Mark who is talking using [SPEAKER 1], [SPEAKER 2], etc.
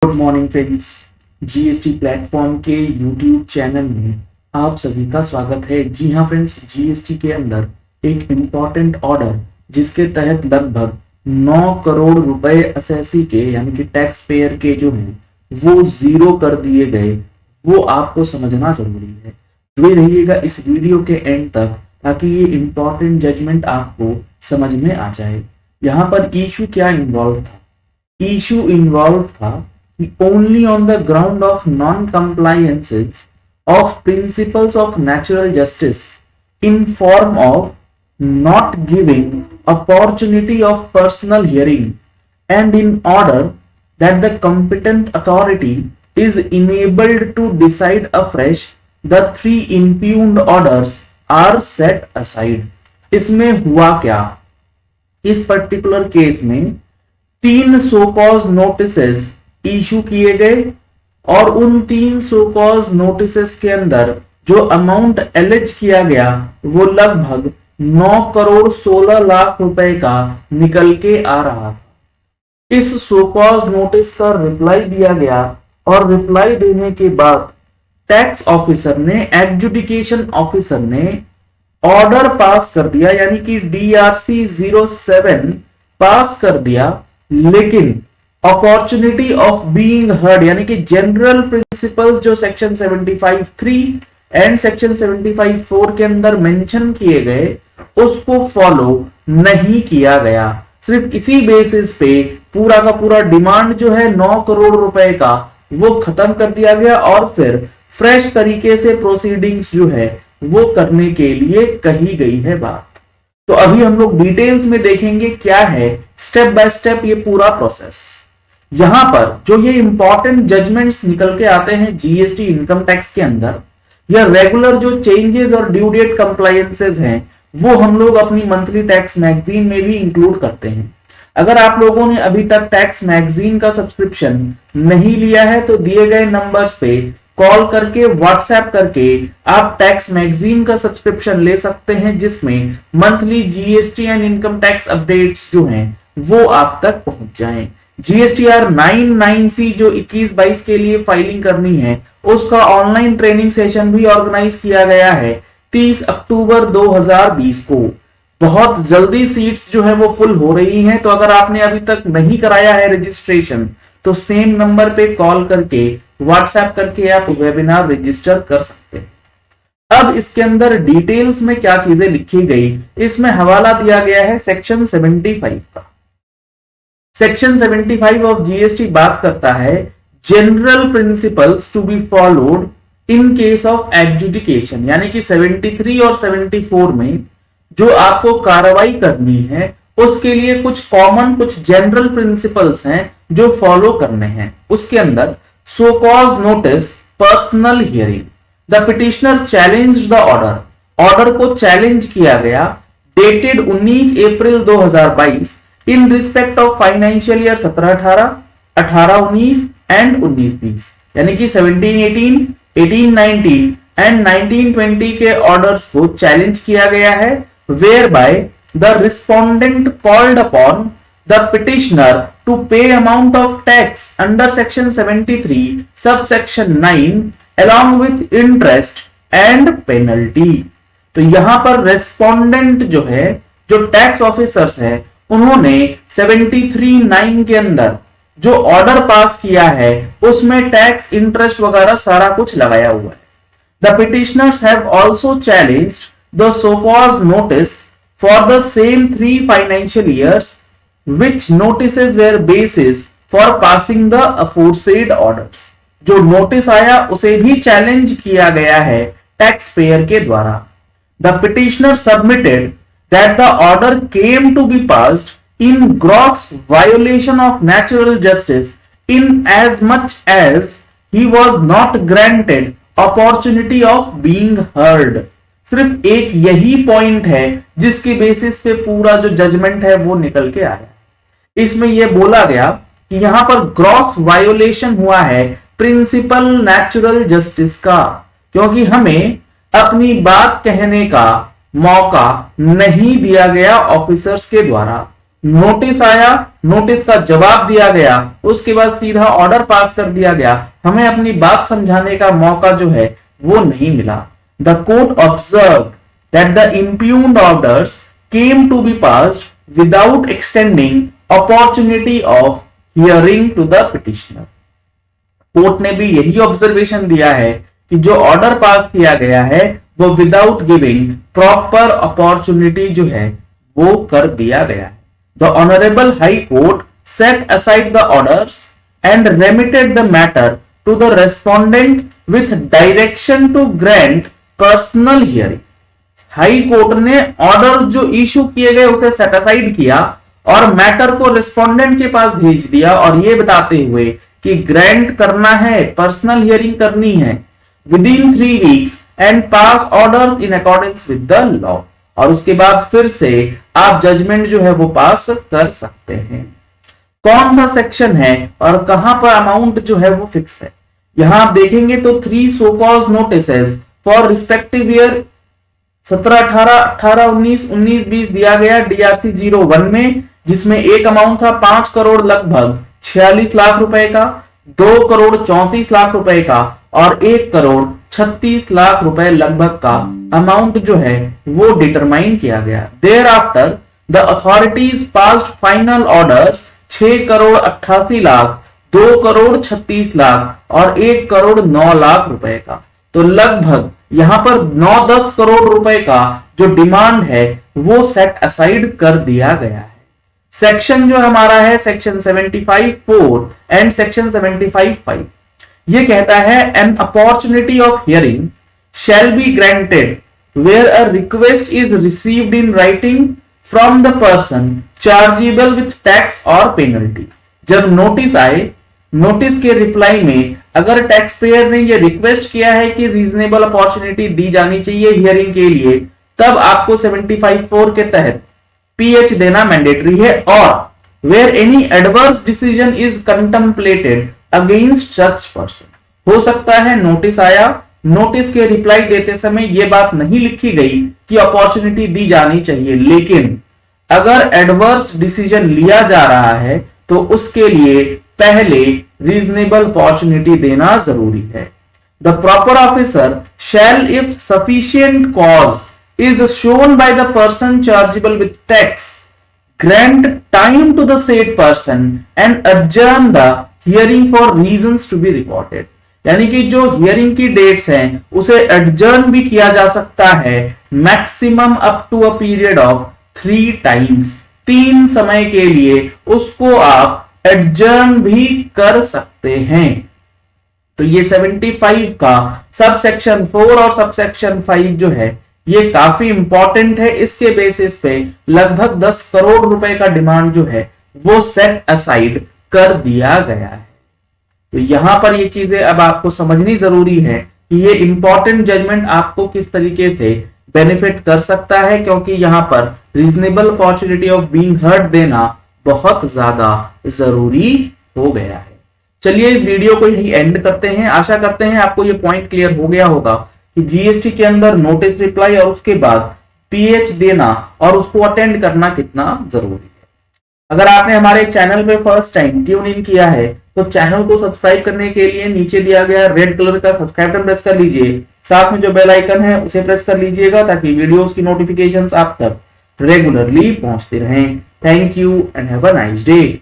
[SPEAKER 1] Good morning friends. GST platform के YouTube channel में आप सभी का स्वागत है। जी हाँ फ्रेंड्स, जीएसटी के अंदर एक इम्पॉर्टेंट ऑर्डर जिसके तहत लगभग 9 करोड़ रुपए असेसी के यानी कि टैक्स पेयर के जो हैं वो जीरो कर दिए गए, वो आपको समझना जरूरी है। जुड़े रहिएगा इस वीडियो के एंड तक ताकि ये इम्पॉर्टेंट जजमेंट आपको समझ में आ जाए। यहाँ पर इशू क्या इन्वॉल्व था? इशू इन्वॉल्व था only on the ground of non-compliances of principles of natural justice in form of not giving opportunity of personal hearing and in order that the competent authority is enabled to decide afresh, the 3 impugned orders are set aside। इसमें हुआ क्या? इस particular case में 3 show cause notices issue किए गए और उन 3 show cause notices के अंदर जो अमाउंट एलिज किया गया वो लगभग 9 करोड़ 16 लाख रुपए का निकल के आ रहा था। इस सो कॉज नोटिस का रिप्लाई दिया गया और रिप्लाई देने के बाद टैक्स ऑफिसर ने, एडजुडिकेशन ऑफिसर ने ऑर्डर पास कर दिया, यानी कि DRC 07 पास कर दिया। लेकिन अपॉर्चुनिटी ऑफ बीइंग हर्ड यानी कि जनरल प्रिंसिपल्स जो सेक्शन 75(3) एंड सेक्शन 75(4) के अंदर मेंशन किए गए उसको फॉलो नहीं किया गया। सिर्फ इसी बेसिस पे पूरा का पूरा डिमांड जो है 9 करोड़ रुपए का वो खत्म कर दिया गया और फिर फ्रेश तरीके से प्रोसीडिंग्स जो है वो करने के लिए कही गई है बात। तो अभी हम लोग डिटेल्स में देखेंगे क्या है स्टेप बाय स्टेप ये पूरा प्रोसेस। यहां पर जो ये इंपॉर्टेंट जजमेंट्स निकल के आते हैं जीएसटी इनकम टैक्स के अंदर, या रेगुलर जो चेंजेस और ड्यू डेट कंप्लायंसेस हैं वो हम लोग अपनी मंथली टैक्स मैगजीन में भी इंक्लूड करते हैं। अगर आप लोगों ने अभी तक टैक्स मैगजीन का सब्सक्रिप्शन नहीं लिया है तो दिए गए नंबर्स पे कॉल करके, व्हाट्सएप करके आप टैक्स मैगजीन का सब्सक्रिप्शन ले सकते हैं, जिसमें monthly GST and income tax updates जो हैं वो आप तक पहुंच जाएं। GSTR 99C जो 21-22 के लिए फाइलिंग करनी है उसका ऑनलाइन ट्रेनिंग सेशन भी ऑर्गेनाइज किया गया है 30 अक्टूबर 2020 को। बहुत जल्दी सीट्स जो है वो फुल हो रही हैं, तो अगर आपने अभी तक नहीं कराया है रजिस्ट्रेशन तो सेम नंबर पे कॉल करके, व्हाट्सएप करके आप वेबिनार रजिस्टर कर सकते हैं। अब इसके अंदर डिटेल्स में क्या चीजें लिखी गई, इसमें हवाला दिया गया है सेक्शन 75 का। सेक्शन 75 ऑफ जीएसटी बात करता है general principles to be followed in case of adjudication, यानी कि 73 और 74 में जो आपको कार्रवाई करनी है उसके लिए कुछ कॉमन, कुछ जनरल प्रिंसिपल्स हैं जो फॉलो करने हैं। उसके अंदर show cause notice, personal hearing, the petitioner challenged the order, order को चैलेंज किया गया, dated 19 April 2022 in respect of financial year 17-18, 18-19 and 19-20, यानी कि 17-18, 18-19 एंड 19-20 के ऑर्डर्स को चैलेंज किया गया है, whereby the respondent called upon the petitioner to pay amount of tax under section 73 sub section 9 along with interest and penalty. तो यहां पर रेस्पोंडेंट जो है, जो टैक्स ऑफिसर्स है, उन्होंने 73(9) के अंदर जो ऑर्डर पास किया है उसमें टैक्स, इंटरेस्ट वगैरह सारा कुछ लगाया हुआ है। The petitioners have also challenged the show cause notice for the same 3 financial years which notices were basis for passing the aforesaid orders. जो नोटिस आया उसे भी चैलेंज किया गया है टैक्स पेयर के द्वारा। The petitioner submitted that the order came to be passed in gross violation of natural justice in as much as he was not granted opportunity of being heard। सिर्फ एक यही point है जिसके basis पे पूरा जो जजमेंट है वो निकल के आया। इसमें यह बोला गया कि यहां पर ग्रॉस वायोलेशन हुआ है प्रिंसिपल नेचुरल जस्टिस का, क्योंकि हमें अपनी बात कहने का मौका नहीं दिया गया ऑफिसर्स के द्वारा। नोटिस आया, नोटिस का जवाब दिया गया, उसके बाद सीधा ऑर्डर पास कर दिया गया, हमें अपनी बात समझाने का मौका जो है वो नहीं मिला। The court observe that the impugned orders came to be passed without extending opportunity of hearing to the petitioner. Court ने भी यही ऑब्जर्वेशन दिया है कि जो ऑर्डर पास किया गया है वो विदाउट गिविंग प्रॉपर अपॉर्चुनिटी जो है वो कर दिया गया है। The honourable high court set aside the orders and remitted the matter to the respondent with direction to grant personal hearing. High court ने ऑर्डर्स जो इशू किए गए उसे सेट असाइड किया और मैटर को रेस्पोंडेंट के पास भेज दिया और ये बताते हुए कि ग्रांट करना है, पर्सनल हियरिंग करनी है within 3 weeks and pass orders in accordance with the law. और उसके बाद फिर से आप जजमेंट जो है वो पास कर सकते हैं। कौन सा सेक्शन है और कहां पर अमाउंट जो है वो फिक्स है, यहां आप देखेंगे तो 3 show cause notices for respective year 17, 18, 18, 19, 19, 20 दिया गया DRC 01 में, जिसमें एक अमाउंट था 5 करोड़ लगभग 46 लाख रुपए का, 2 करोड़ 34 लाख रुपए का और 1 करोड़ 36 लाख रुपए लगभग का अमाउंट जो है वो डिटरमाइन किया गया। Thereafter the authorities passed final orders 6 crore 88 lakh, 2 crore 36 lakh और 1 करोड़ 9 लाख रुपए का। तो लगभग यहां पर 9-10 करोड़ रुपए का जो डिमांड है वो सेट असाइड कर दिया गया है। सेक्शन जो हमारा है सेक्शन 75(4) एंड सेक्शन 75(5) ये कहता है an opportunity of hearing shall be granted where a request is received in writing from the person chargeable with tax और पेनल्टी। जब नोटिस आए, नोटिस के रिप्लाई में अगर टैक्स पेयर ने ये रिक्वेस्ट किया है कि रीजनेबल अपॉर्चुनिटी दी जानी चाहिए हियरिंग के लिए, तब आपको 75(4) के तहत PH देना मैंडेटरी है। और where any adverse decision is contemplated against such person, हो सकता है नोटिस आया, नोटिस के रिप्लाई देते समय यह बात नहीं लिखी गई कि अपॉर्चुनिटी दी जानी चाहिए, लेकिन अगर एडवर्स डिसीजन लिया जा रहा है तो उसके लिए पहले रीजनेबल अपॉर्चुनिटी देना जरूरी है। The proper officer shall if sufficient cause is shown by the person chargeable with tax grant time to the said person and adjourn the hearing for reasons to be recorded। यानी कि जो hearing की dates हैं उसे adjourn भी किया जा सकता है maximum up to a period of 3 times. 3 समय के लिए उसको आप एडजर्न भी कर सकते हैं। तो ये 75 का सब सेक्शन 4 और सब सेक्शन 5 जो है ये काफी इंपॉर्टेंट है। इसके बेसिस पे लगभग 10 करोड़ रुपए का डिमांड जो है वो सेट असाइड कर दिया गया है। तो यहां पर ये चीजें अब आपको समझनी जरूरी है कि ये इंपॉर्टेंट जजमेंट आपको किस तरीके से बेनिफिट कर सकता है, क्योंकि यहां पर reasonable opportunity of being heard देना बहुत ज्यादा जरूरी हो गया है। चलिए इस वीडियो को यही एंड करते हैं। आशा करते हैं आपको ये पॉइंट क्लियर हो गया होगा कि जीएसटी के अंदर नोटिस रिप्लाई और उसके बाद पीएच देना और उसको अटेंड करना कितना जरूरी है। अगर आपने हमारे चैनल पे फर्स्ट टाइम ट्यून इन किया है तो चैनल को सब्सक्राइब करने के लिए नीचे दिया गया रेड कलर का सब्सक्राइब बटन प्रेस कर लीजिए, साथ में जो बेल आइकन है उसे प्रेस कर लीजिएगा ताकि वीडियोस की नोटिफिकेशंस आप तक रेगुलरली पहुंचते रहें। Thank you and have a nice day.